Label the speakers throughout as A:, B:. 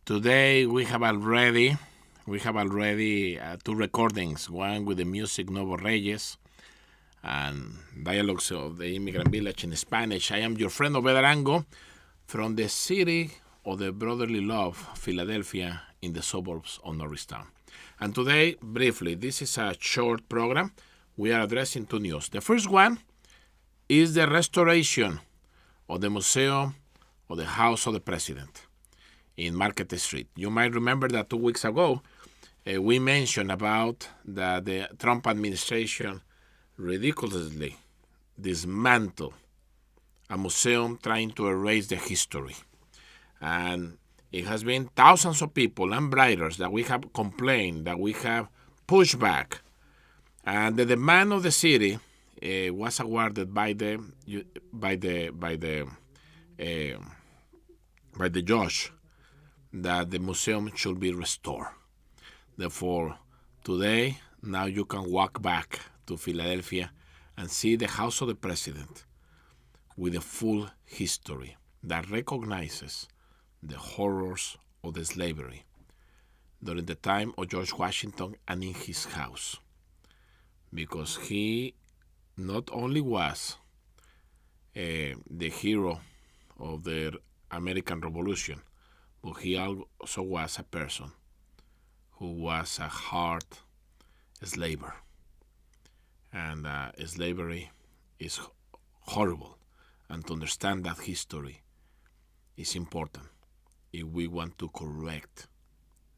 A: Today we have already two recordings, one with the music Nuevo Reyes and dialogues of the immigrant village in Spanish. I am your friend Obed Arango from the city of the brotherly love, Philadelphia, in the suburbs of Norristown. And today, briefly, this is a short program. We are addressing two news. The first one is the restoration of the Museum of the House of the President in Market Street. You might remember that 2 weeks ago, we mentioned about that the Trump administration ridiculously dismantled a museum trying to erase the history. And it has been thousands of people and writers that we have complained, that we have pushed back. And the demand of the city was awarded by the judge that the museum should be restored. Therefore, today, now you can walk back to Philadelphia and see the House of the President with a full history that recognizes the horrors of the slavery during the time of George Washington and in his house. Because he not only was the hero of the American Revolution, but he also was a person who was a hard slaver. And slavery is horrible. And to understand that history is important if we want to correct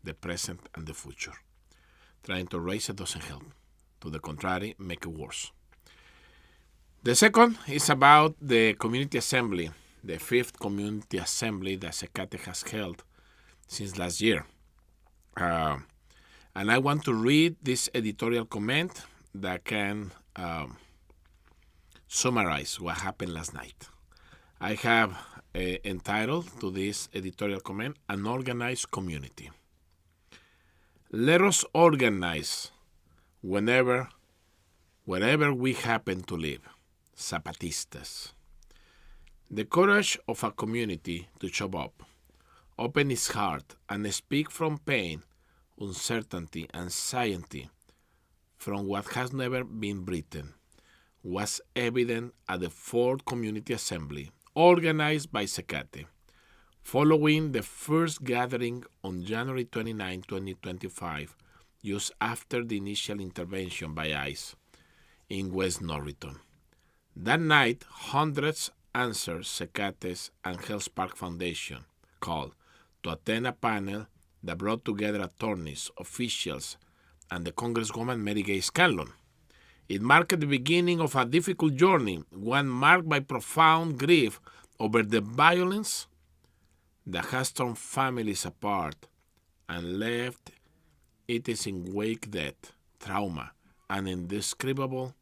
A: the present and the future. Trying to erase it doesn't help. To the contrary, make it worse. The second is about the community assembly, the 5th community assembly that Secate has held since last year. And I want to read this editorial comment that can summarize what happened last night. I have entitled to this editorial comment, An Organized Community. Let us organize wherever we happen to live, Zapatistas. The courage of a community to show up, open its heart, and speak from pain, uncertainty, anxiety, from what has never been written, was evident at the 4th Community Assembly, organized by Secate, following the first gathering on January 29, 2025, just after the initial intervention by ICE in West Norriton. That night, hundreds answered Secate's and Hell's Park Foundation call to attend a panel that brought together attorneys, officials, and the Congresswoman Mary Gay Scanlon. It marked the beginning of a difficult journey, one marked by profound grief over the violence that has torn families apart and left it is in wake death, trauma, and indescribable,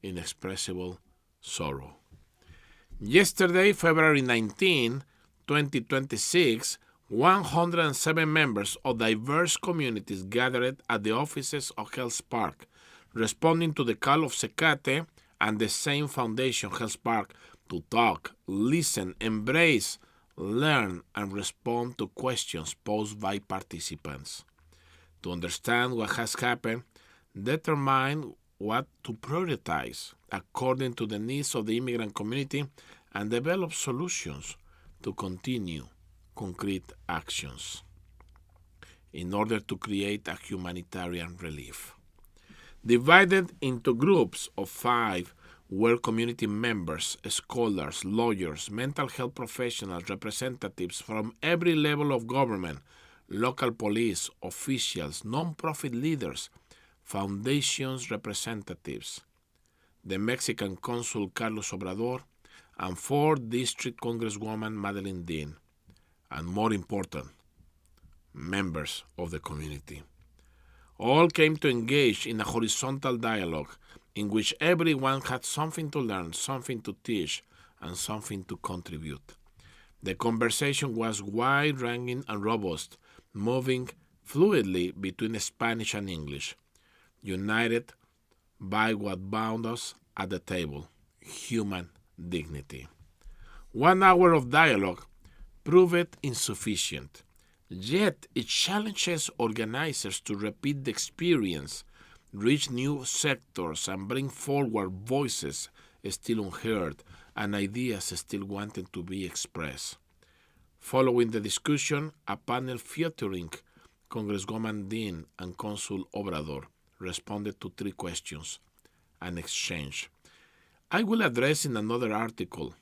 A: inexpressible sorrow. Yesterday, February 19, 2026, 107 members of diverse communities gathered at the offices of Hell's Park, responding to the call of Secate and the same foundation, Hell's Park, to talk, listen, embrace, learn, and respond to questions posed by participants. To understand what has happened, determine what to prioritize according to the needs of the immigrant community, and develop solutions to continue concrete actions in order to create a humanitarian relief. Divided into groups of 5 were community members, scholars, lawyers, mental health professionals, representatives from every level of government, local police, officials, non-profit leaders, foundations representatives, the Mexican Consul Carlos Obrador, and 4th District Congresswoman Madeline Dean, and more important, members of the community. All came to engage in a horizontal dialogue in which everyone had something to learn, something to teach, and something to contribute. The conversation was wide-ranging and robust, moving fluidly between Spanish and English, united by what bound us at the table, human dignity. 1 hour of dialogue proved insufficient. Yet it challenges organizers to repeat the experience, reach new sectors, and bring forward voices still unheard and ideas still wanting to be expressed. Following the discussion, a panel featuring Congresswoman Dean and Consul Obrador responded to 3 questions and exchange. I will address in another article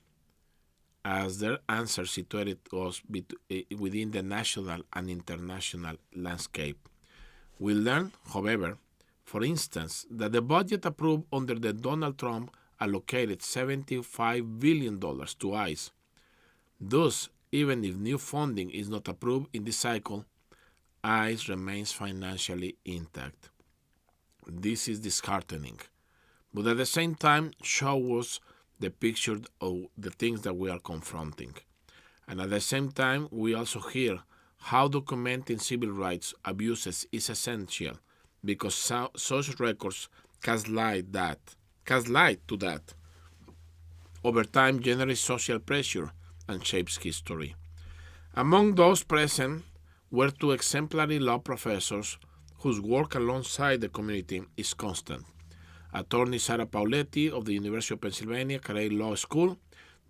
A: as their answers situated us within the national and international landscape. We learned, however, for instance, that the budget approved under the Donald Trump allocated $75 billion to ICE. Thus, even if new funding is not approved in this cycle, ICE remains financially intact. This is disheartening, but at the same time shows us the picture of the things that we are confronting. And at the same time, we also hear how documenting civil rights abuses is essential because such records cast light to that. Over time, generates social pressure and shapes history. Among those present were 2 exemplary law professors whose work alongside the community is constant. Attorney Sarah Pauletti of the University of Pennsylvania Carey Law School,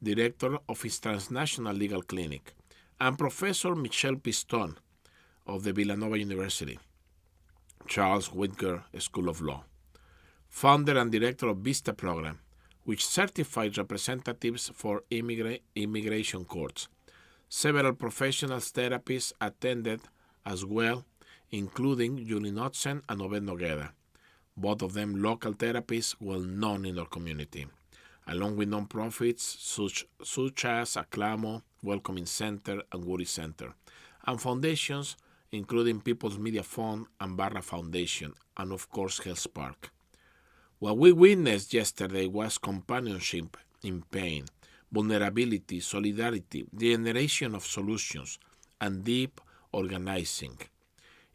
A: director of its Transnational Legal Clinic, and Professor Michelle Piston of the Villanova University, Charles Whitaker School of Law, founder and director of VISTA program, which certifies representatives for immigration courts. Several professional therapists attended as well, including Julie Knudsen and Obed Noguera, both of them local therapists well known in our community, along with nonprofits such as Aclamo, Welcoming Center, and Woody Center, and foundations including People's Media Fund and Barra Foundation, and of course Health Park. What we witnessed yesterday was companionship in pain, vulnerability, solidarity, the generation of solutions, and deep organizing.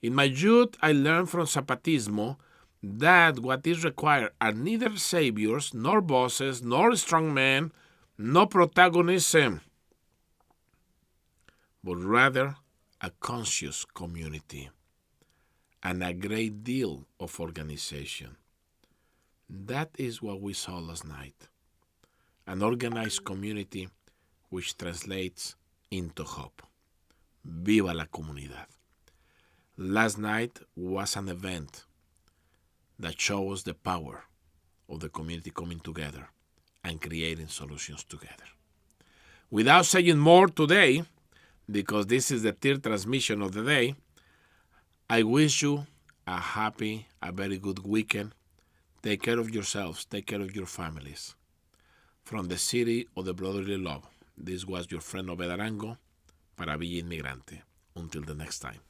A: In my youth, I learned from Zapatismo that what is required are neither saviors, nor bosses, nor strongmen, no protagonism, but rather a conscious community and a great deal of organization. That is what we saw last night. An organized community which translates into hope. Viva la comunidad. Last night was an event that shows the power of the community coming together and creating solutions together. Without saying more today, because this is the 3rd transmission of the day, I wish you a very good weekend. Take care of yourselves, take care of your families. From the city of the brotherly love, this was your friend Obed Arango para Villa Inmigrante. Until the next time.